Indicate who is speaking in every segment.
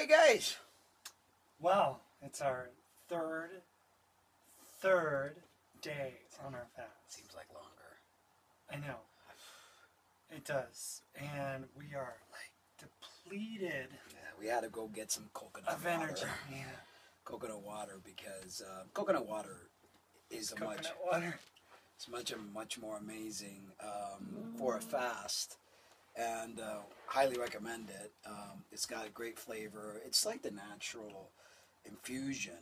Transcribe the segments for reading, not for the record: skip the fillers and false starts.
Speaker 1: Hey guys!
Speaker 2: Well, it's our third day on our fast.
Speaker 1: Seems like longer.
Speaker 2: I know. It does. And we are like depleted
Speaker 1: Yeah, we had to go get some coconut
Speaker 2: of
Speaker 1: water.
Speaker 2: energy. Yeah.
Speaker 1: Coconut water because coconut water is much more amazing for a fast, and highly recommend it. It's got a great flavor. It's like the natural infusion,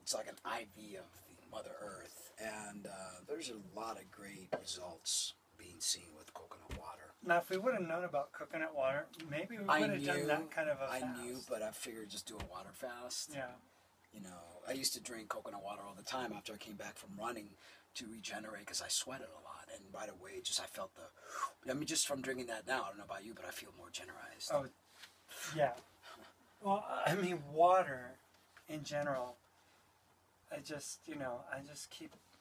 Speaker 1: it's like an IV of the Mother Earth, and there's a lot of great results being seen with coconut water.
Speaker 2: Now, if we would have known about coconut water, maybe we would have done that kind of a fast.
Speaker 1: I knew, but I figured just do a water fast.
Speaker 2: Yeah.
Speaker 1: You know, I used to drink coconut water all the time after I came back from running to regenerate because I sweated a lot. And right away, I felt just from drinking that now, I don't know about you, but I feel more generalized.
Speaker 2: Oh, yeah. Well, I mean, water in general, I just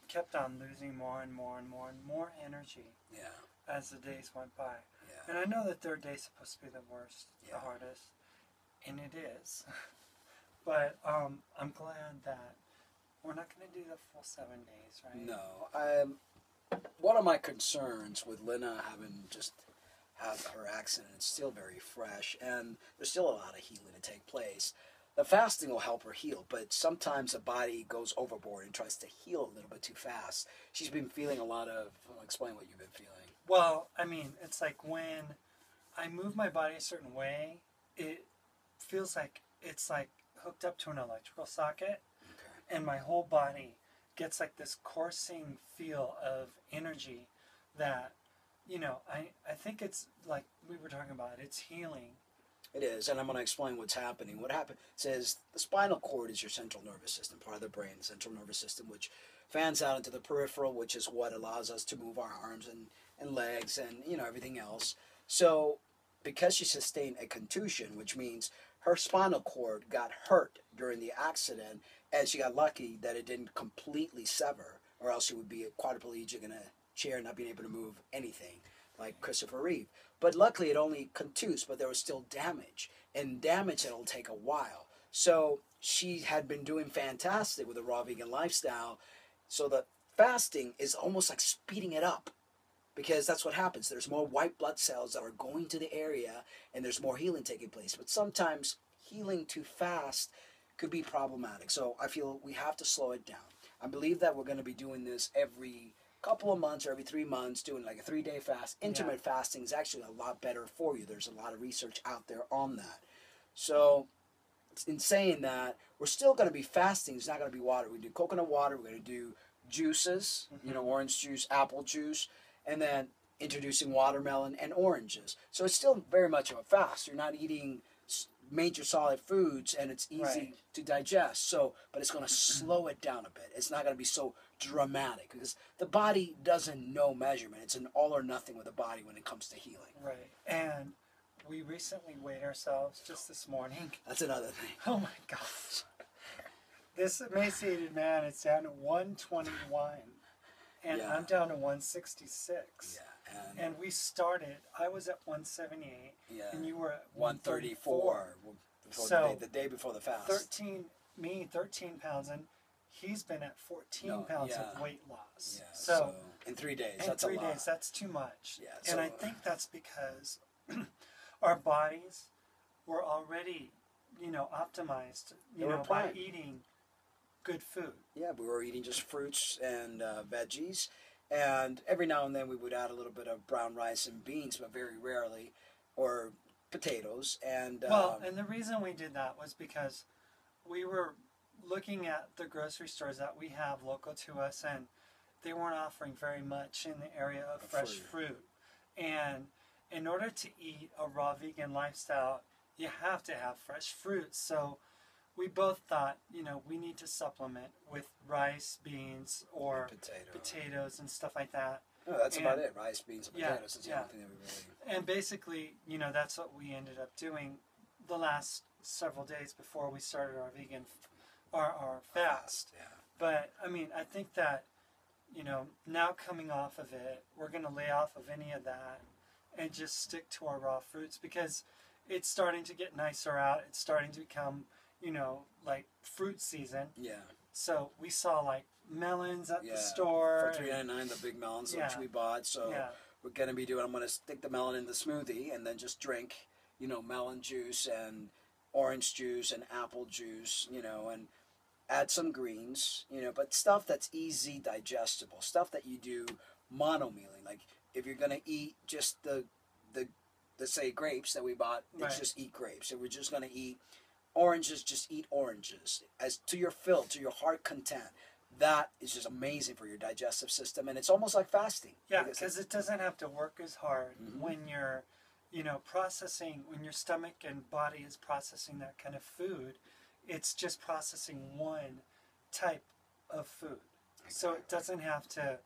Speaker 2: kept on losing more and more and more and more energy.
Speaker 1: Yeah.
Speaker 2: As the days went by.
Speaker 1: Yeah.
Speaker 2: And I know the third day is supposed to be the worst,
Speaker 1: Yeah.
Speaker 2: the hardest, and it is. But I'm glad that we're not going to do the full 7 days, right?
Speaker 1: No. One of my concerns with Lynna having just had her accident, it's still very fresh, and there's still a lot of healing to take place. The fasting will help her heal, but sometimes the body goes overboard and tries to heal a little bit too fast. She's been feeling a lot of, explain what you've been feeling.
Speaker 2: Well, I mean, it's like when I move my body a certain way, it feels like it's like hooked up to an electrical socket,
Speaker 1: Okay.
Speaker 2: and my whole body gets like this coursing feel of energy that, I think it's like we were talking about, it's healing.
Speaker 1: It is, and I'm going to explain what's happening. What happened says the spinal cord is your central nervous system, part of the brain, the central nervous system, which fans out into the peripheral, which is what allows us to move our arms and legs and, everything else. So because she sustained a contusion, which means her spinal cord got hurt during the accident, and she got lucky that it didn't completely sever, or else she would be quadriplegic in a chair, not being able to move anything, like Christopher Reeve. But luckily it only contused, but there was still damage, and damage that'll take a while. So she had been doing fantastic with a raw vegan lifestyle, so the fasting is almost like speeding it up, because that's what happens. There's more white blood cells that are going to the area, and there's more healing taking place. But sometimes healing too fast could be problematic. So I feel we have to slow it down. I believe that we're going to be doing this every couple of months or every 3 months, doing like a 3-day fast. Intermittent fasting is actually a lot better for you. There's a lot of research out there on that. So in saying that, we're still going to be fasting. It's not going to be water. We do coconut water. We're going to do juices, orange juice, apple juice, and then introducing watermelon and oranges. So it's still very much of a fast. You're not eating major solid foods, and it's easy to digest. So, but it's going to slow it down a bit. It's not going to be so dramatic, because the body doesn't know measurement. It's an all or nothing with the body when it comes to healing.
Speaker 2: Right. And we recently weighed ourselves just this morning.
Speaker 1: That's another thing.
Speaker 2: Oh my gosh. This emaciated man is down to 121. And I'm down to 166.
Speaker 1: Yeah.
Speaker 2: And we started, I was at 178, and you were at
Speaker 1: 134.
Speaker 2: So
Speaker 1: the day before the fast.
Speaker 2: 13 pounds, and he's been at 14 pounds of weight loss.
Speaker 1: Yeah.
Speaker 2: So
Speaker 1: in 3 days,
Speaker 2: in
Speaker 1: that's
Speaker 2: 3
Speaker 1: a lot.
Speaker 2: days, that's too much.
Speaker 1: Yeah.
Speaker 2: And I think that's because our bodies were already, optimized, by eating good food.
Speaker 1: Yeah, we were eating just fruits and veggies, and every now and then we would add a little bit of brown rice and beans, but very rarely, or potatoes. And
Speaker 2: and the reason we did that was because we were looking at the grocery stores that we have local to us, and they weren't offering very much in the area of fresh fruit. And in order to eat a raw vegan lifestyle, you have to have fresh fruit. So we both thought, we need to supplement with rice, beans, or potatoes and stuff like that.
Speaker 1: No, that's about it. Rice, beans, and potatoes. That's the only thing that we really...
Speaker 2: And basically, that's what we ended up doing the last several days before we started our vegan, our fast.
Speaker 1: Yeah.
Speaker 2: But, I mean, I think that, now coming off of it, we're going to lay off of any of that and just stick to our raw fruits, because it's starting to get nicer out. It's starting to become, you know, like fruit season.
Speaker 1: Yeah.
Speaker 2: So we saw like melons at
Speaker 1: Yeah.
Speaker 2: the store.
Speaker 1: For $3.99, the big melons
Speaker 2: Yeah.
Speaker 1: which we bought. So
Speaker 2: Yeah.
Speaker 1: we're gonna be doing. I'm gonna stick the melon in the smoothie and then just drink, you know, melon juice and orange juice and apple juice, you know, and add some greens, you know, but stuff that's easy digestible, stuff that you do mono-mealing. Like if you're gonna eat just the let's say grapes that we bought,
Speaker 2: Right.
Speaker 1: it's just eat grapes. If we're just gonna eat oranges, just eat oranges. As to your fill, to your heart content. That is just amazing for your digestive system, and it's almost like fasting.
Speaker 2: Yeah, because it doesn't have to work as hard
Speaker 1: Mhm.
Speaker 2: when you're, you know, processing, when your stomach and body is processing that kind of food. It's just processing one type of food. So it doesn't have to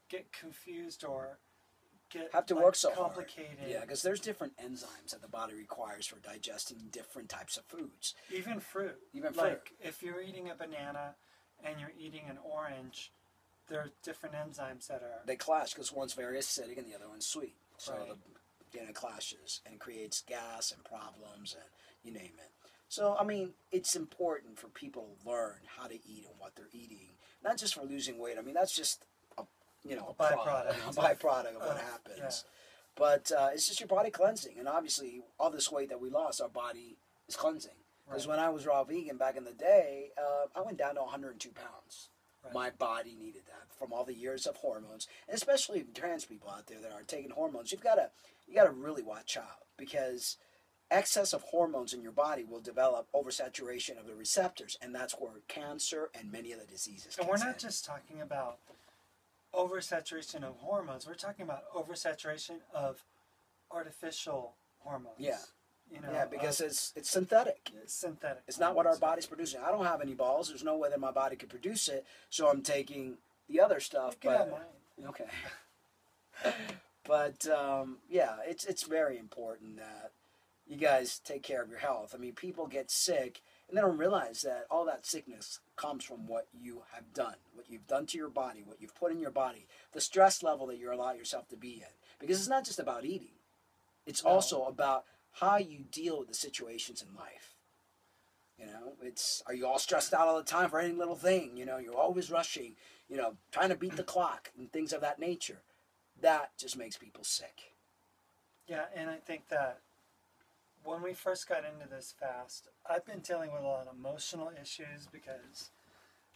Speaker 2: get confused or get
Speaker 1: Have to
Speaker 2: like,
Speaker 1: work so
Speaker 2: complicated.
Speaker 1: hard. Yeah, because there's different enzymes that the body requires for digesting different types of foods.
Speaker 2: Even fruit.
Speaker 1: Even fruit.
Speaker 2: Like if you're eating a banana and you're eating an orange, there are different enzymes that are.
Speaker 1: They clash because one's very acidic and the other one's sweet. So
Speaker 2: Right.
Speaker 1: it clashes and creates gas and problems and you name it. So I mean, it's important for people to learn how to eat and what they're eating, not just for losing weight. I mean, that's just a
Speaker 2: byproduct.
Speaker 1: a byproduct of what
Speaker 2: Yeah.
Speaker 1: happens. But it's just your body cleansing, and obviously all this weight that we lost, our body is cleansing. Because
Speaker 2: Right.
Speaker 1: when I was raw vegan back in the day, I went down to 102 pounds.
Speaker 2: Right.
Speaker 1: My body needed that from all the years of hormones, and especially trans people out there that are taking hormones. You got to really watch out because excess of hormones in your body will develop oversaturation of the receptors, and that's where cancer and many of the diseases.
Speaker 2: And we're not
Speaker 1: in.
Speaker 2: just talking about oversaturation of hormones. We're talking about oversaturation of artificial hormones.
Speaker 1: Yeah.
Speaker 2: You know,
Speaker 1: Yeah, because it's synthetic.
Speaker 2: synthetic.
Speaker 1: It's not what our
Speaker 2: hormones.
Speaker 1: body's producing. I don't have any balls. There's no way that my body could produce it, so I'm taking the other stuff.
Speaker 2: You can have mine.
Speaker 1: Okay. But yeah, it's very important that you guys take care of your health. I mean, people get sick and they don't realize that all that sickness comes from what you have done, what you've done to your body, what you've put in your body, the stress level that you allow yourself to be in. Because it's not just about eating. It's
Speaker 2: No.
Speaker 1: also about how you deal with the situations in life. You know, are you all stressed out all the time for any little thing? You know, you're always rushing, you know, trying to beat the clock and things of that nature. That just makes people sick.
Speaker 2: Yeah, and I think that when we first got into this fast, I've been dealing with a lot of emotional issues because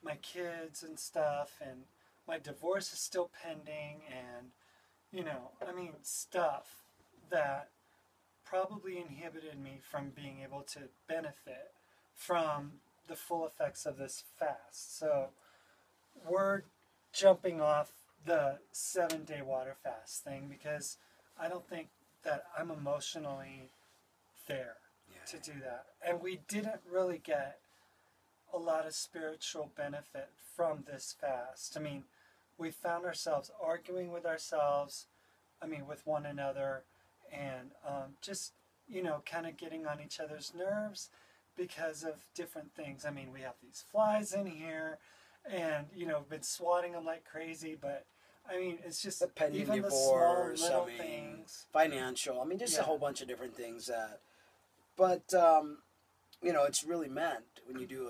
Speaker 2: my kids and stuff, and my divorce is still pending, and, you know, I mean, stuff that probably inhibited me from being able to benefit from the full effects of this fast. So we're jumping off the 7-day water fast thing because I don't think that I'm emotionally there to do that. And we didn't really get a lot of spiritual benefit from this fast. I mean, we found ourselves arguing with ourselves, with one another, and just, you know, kind of getting on each other's nerves because of different things. I mean, we have these flies in here, and, you know, been swatting them like crazy, but I mean, it's just
Speaker 1: The penny
Speaker 2: even the
Speaker 1: divorce,
Speaker 2: small little things.
Speaker 1: Financial. I mean, just a
Speaker 2: Yeah.
Speaker 1: whole bunch of different things that. But you know, it's really meant when you do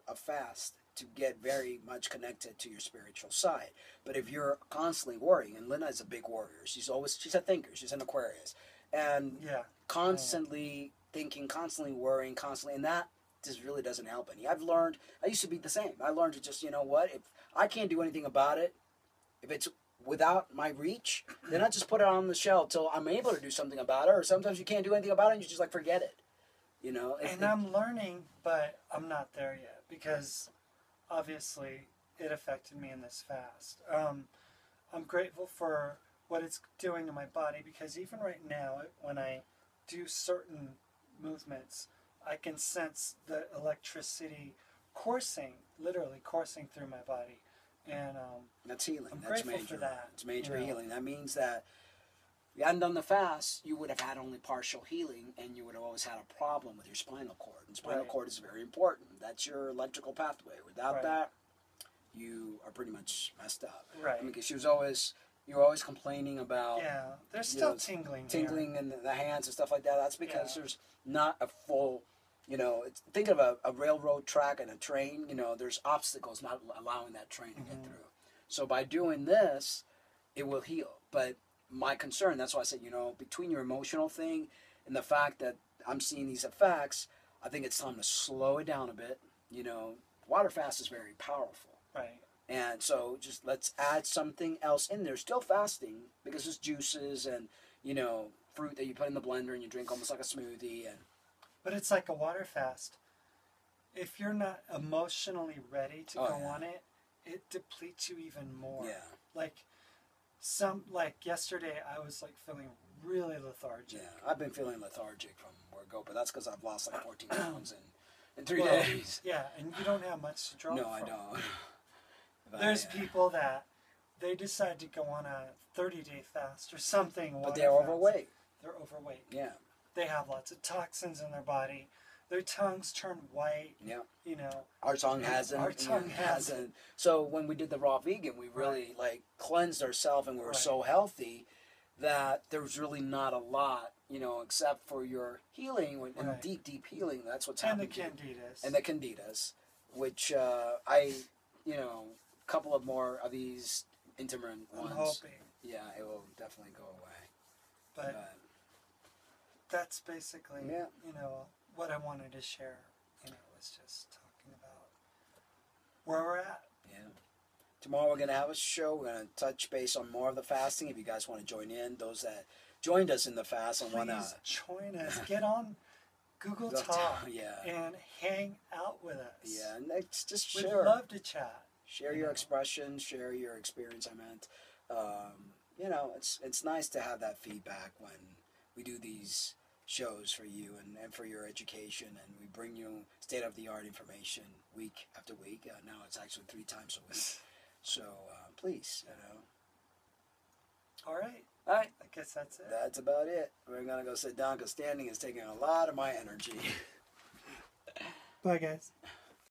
Speaker 1: a fast to get very much connected to your spiritual side. But if you're constantly worrying, and Lynna is a big worrier. She's a thinker. She's an Aquarius, and
Speaker 2: Yeah.
Speaker 1: constantly thinking, constantly worrying, constantly, and that just really doesn't help any. I've learned. I used to be the same. I learned to just, you know what, if I can't do anything about it, if it's without my reach, then I just put it on the shelf till I'm able to do something about it. Or sometimes you can't do anything about it, and you just like forget it. You know.
Speaker 2: And I'm learning, but I'm not there yet because obviously it affected me in this fast. I'm grateful for what it's doing to my body because even right now, when I do certain movements, I can sense the electricity literally coursing through my body. And
Speaker 1: that's healing.
Speaker 2: I'm
Speaker 1: That's
Speaker 2: grateful
Speaker 1: major.
Speaker 2: for that.
Speaker 1: It's major
Speaker 2: You know.
Speaker 1: healing. That means that if you hadn't done the fast, you would have had only partial healing, and you would have always had a problem with your spinal cord. And spinal
Speaker 2: Right.
Speaker 1: cord is very important. That's your electrical pathway. Without
Speaker 2: Right.
Speaker 1: that, you are pretty much messed up.
Speaker 2: Right.
Speaker 1: I mean, because she was always, you're always complaining about
Speaker 2: Yeah, they're still tingling.
Speaker 1: Tingling in the hands and stuff like that. That's because
Speaker 2: Yeah.
Speaker 1: there's not a full, think of a railroad track and a train. There's obstacles not allowing that train to get through. So by doing this, it will heal. But my concern, that's why I said, between your emotional thing and the fact that I'm seeing these effects, I think it's time to slow it down a bit. Water fast is very powerful.
Speaker 2: Right.
Speaker 1: And so just let's add something else in there. Still fasting because it's juices and, fruit that you put in the blender and you drink almost like a smoothie.
Speaker 2: But it's like a water fast. If you're not emotionally ready to go on it, it depletes you even more.
Speaker 1: Yeah.
Speaker 2: Like yesterday, I was like feeling really lethargic.
Speaker 1: Yeah, I've been feeling lethargic from word go, but that's because I've lost like 14 pounds in 3 days.
Speaker 2: Yeah, and you don't have much to draw from.
Speaker 1: No, I don't.
Speaker 2: There's people that they decide to go on a 30-day fast or something.
Speaker 1: But they're overweight.
Speaker 2: They're overweight.
Speaker 1: Yeah.
Speaker 2: They have lots of toxins in their body. Their tongues turn white.
Speaker 1: Yeah.
Speaker 2: Our
Speaker 1: tongue hasn't.
Speaker 2: Our tongue hasn't.
Speaker 1: So when we did the raw vegan, we really cleansed ourselves, and we were so healthy that there was really not a lot, except for your healing and deep healing. That's what's happening.
Speaker 2: And the candidas.
Speaker 1: And the candidas, which couple of more of these intermittent ones.
Speaker 2: I'm hoping.
Speaker 1: Yeah, it will definitely go away.
Speaker 2: But that's basically, what I wanted to share. Was just talking about where we're at.
Speaker 1: Yeah. Tomorrow we're going to have a show. We're going to touch base on more of the fasting. If you guys want to join in, those that joined us in the fast and want to
Speaker 2: join us. Get on Google Talk and hang out with us.
Speaker 1: Yeah, and it's just
Speaker 2: We'd
Speaker 1: share.
Speaker 2: love to chat.
Speaker 1: Share your expressions, share your experience. I meant, it's nice to have that feedback when we do these shows for you and for your education, and we bring you state-of-the-art information week after week. Now it's actually 3 times a week. So please,
Speaker 2: All right.
Speaker 1: I
Speaker 2: guess that's it.
Speaker 1: That's about it. We're going to go sit down because standing is taking a lot of my energy.
Speaker 2: Bye, guys.